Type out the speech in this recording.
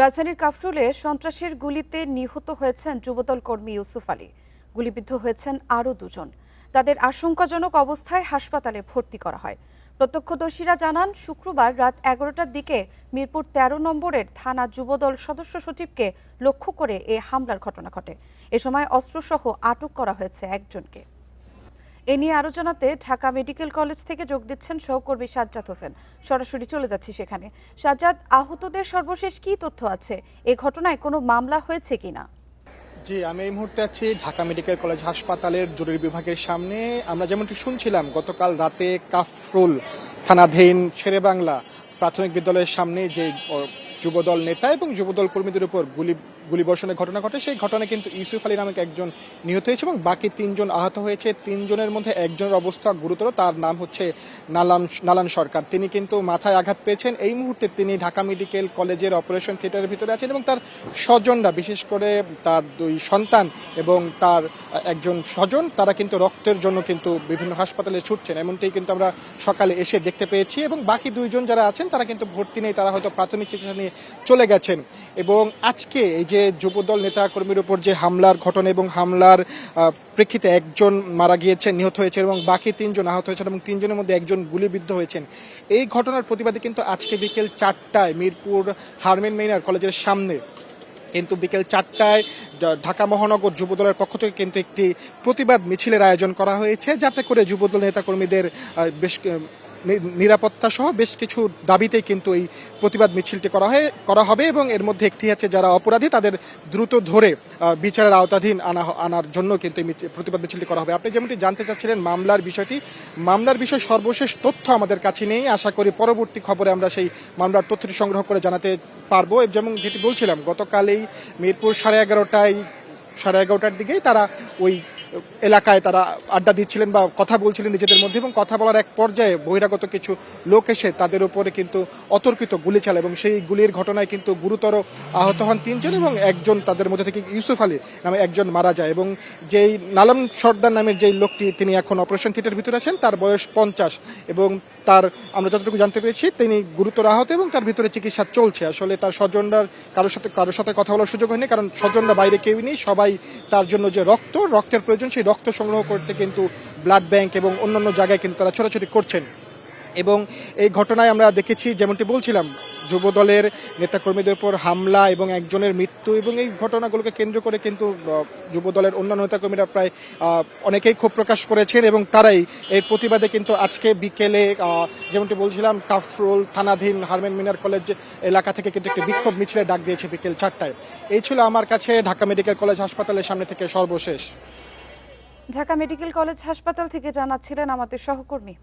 রাজধানীর কাফরুলে সন্ত্রাসের গুলিতে নিহত হয়েছেন যুবদল কর্মী ইউসুফ আলী। গুলিবিদ্ধ হয়েছেন আরও দুজন। তাদের আশঙ্কাজনক অবস্থায় হাসপাতালে ভর্তি করা হয়। প্রত্যক্ষদর্শীরা জানান, শুক্রবার রাত 11টার দিকে মিরপুর 13 নম্বরের থানা যুবদল সদস্য সচিবকে লক্ষ্য করে এ হামলার ঘটনা ঘটে। এ সময় অস্ত্রসহ আটক করা হয়েছে একজনকে। এ নিয়ে আরো জানাতে ঢাকা মেডিকেল কলেজ থেকে যোগ দিচ্ছেন সহকর্মী সাজ্জাদ হোসেন। সরাসরি চলে যাচ্ছি সেখানে। সাজ্জাদ, আহতদের সর্বশেষ কি তথ্য আছে? এ ঘটনায় কোনো মামলা হয়েছে কিনা? জি, আমি এই মুহূর্তে আছি ঢাকা মেডিকেল কলেজ হাসপাতালের জরুরি বিভাগের সামনে। আমরা যেমনটি শুনছিলান, গতকাল রাতে কাফরুল থানাধীন শেরেবাংলা প্রাথমিক বিদ্যালয়ের সামনে যে যুবদল নেতা এবং যুবদল কর্মীদের উপর গুলিবর্ষণের ঘটনা ঘটে, সেই ঘটনায় কিন্তু ইউসুফ আলী নামক একজন নিহত হয়েছে এবং বাকি তিনজন আহত হয়েছে। তিনজনের মধ্যে একজনের অবস্থা গুরুতর, তার নাম হচ্ছে নালান সরকার। তিনি কিন্তু মাথায় আঘাত পেয়েছেন। এই মুহূর্তে তিনি ঢাকা মেডিকেল কলেজের অপারেশন থিয়েটারের ভিতরে আছেন এবং তার স্বজনরা, বিশেষ করে তার দুই সন্তান এবং তার একজন স্বজন, তারা কিন্তু রক্তের জন্য কিন্তু বিভিন্ন হাসপাতালে ছুটছেন। এমনটাই কিন্তু আমরা সকালে এসে দেখতে পেয়েছি এবং বাকি দুইজন যারা আছেন তারা কিন্তু ভর্তি নেই, তারা হয়তো প্রাথমিক চিকিৎসা নিয়ে চলে গেছেন। এবং আজকে এই যে যুবদল নেতা কর্মীর উপর যে হামলার ঘটনা এবং হামলার প্রেক্ষিতে একজন মারা গিয়েছেন, নিহত হয়েছে এবং বাকি তিনজন আহত হয়েছেন এবং তিনজনের মধ্যে একজন গুলিবিদ্ধ হয়েছেন। এই ঘটনার প্রতিবাদে কিন্তু আজকে বিকেল 4টায় মিরপুর হারমেন মেইনার কলেজের সামনে কিন্তু বিকেল 4টায় ঢাকা মহানগর যুবদলের পক্ষ থেকে কিন্তু একটি প্রতিবাদ মিছিলের আয়োজন করা হয়েছে, যাতে করে যুবদল নেতাকর্মীদের বেশ নিরাপত্তা সহ বেশ কিছু দাবিতে কিন্তু এই প্রতিবাদ মিছিলটি করা হবে এবং এর মধ্যে একটি হচ্ছে যারা অপরাধী তাদের দ্রুত ধরে বিচারের আওতাধীন আনার জন্য কিন্তু এই প্রতিবাদ মিছিলটি করা হবে। আপনি যেমনটি জানতে চাচ্ছিলেন মামলার বিষয় সর্বশেষ তথ্য আমাদের কাছে নেই। আশা করি পরবর্তী খবরে আমরা সেই মামলার তথ্যটি সংগ্রহ করে জানাতে পারবো। যেমন যেটি বলছিলাম, গতকালই মিরপুর 11:30টার দিকেই তারা ওই এলাকায় তারা আড্ডা দিচ্ছিলেন বা কথা বলছিলেন নিজেদের মধ্যে এবং কথা বলার এক পর্যায়ে বহিরাগত কিছু লোক এসে তাদের উপরে কিন্তু অতর্কিত গুলি চালায় এবং সেই গুলির ঘটনায় কিন্তু গুরুতর আহত হন তিনজন এবং একজন তাদের মধ্যে থেকে ইউসুফ আলী নামে একজন মারা যায়। এবং যেই নালাম সর্দার নামের যেই লোকটি, তিনি এখন অপারেশন থিয়েটারের ভিতরে আছেন, তার বয়স 50 এবং তার আমরা যতটুকু জানতে পেরেছি তিনি গুরুতর আহত এবং তার ভিতরে চিকিৎসা চলছে। আসলে তার স্বজনরা কারোর সাথে কথা বলার সুযোগ হয়নি, কারণ স্বজনরা বাইরে কেউই নেই। সবাই তার জন্য যে রক্তের প্রয়োজন, সেই রক্ত সংগ্রহ করতে কিন্তু ব্লাড ব্যাংক এবং অন্যান্য জায়গায় কিন্তু তারা ছোটাছুটি করছেন। এবং এই ঘটনায় আমরা দেখেছি, যেমনটি বলছিলাম, যুবদলের নেতাকর্মীদের উপর হামলা এবং একজনের মৃত্যু এবং এই ঘটনাগুলোকে কেন্দ্র করে কিন্তু যুবদলের অন্যান্য নেতাকর্মীরা প্রায় অনেকেই ক্ষোভ প্রকাশ করেছেন এবং তারাই এই প্রতিবাদে কিন্তু আজকে বিকেলে, যেমনটি বলছিলাম, কাফরুল থানাধীন হারমেন মিনার কলেজ এলাকা থেকে কিন্তু একটি বিক্ষোভ মিছিলের ডাক দিয়েছে বিকেল 4টায়। এই ছিল আমার কাছে ঢাকা মেডিকেল কলেজ হাসপাতালের সামনে থেকে সর্বশেষ। ঢাকা মেডিকেল কলেজ হাসপাতাল থেকে জানাচ্ছিলেন আমাদের সহকর্মী।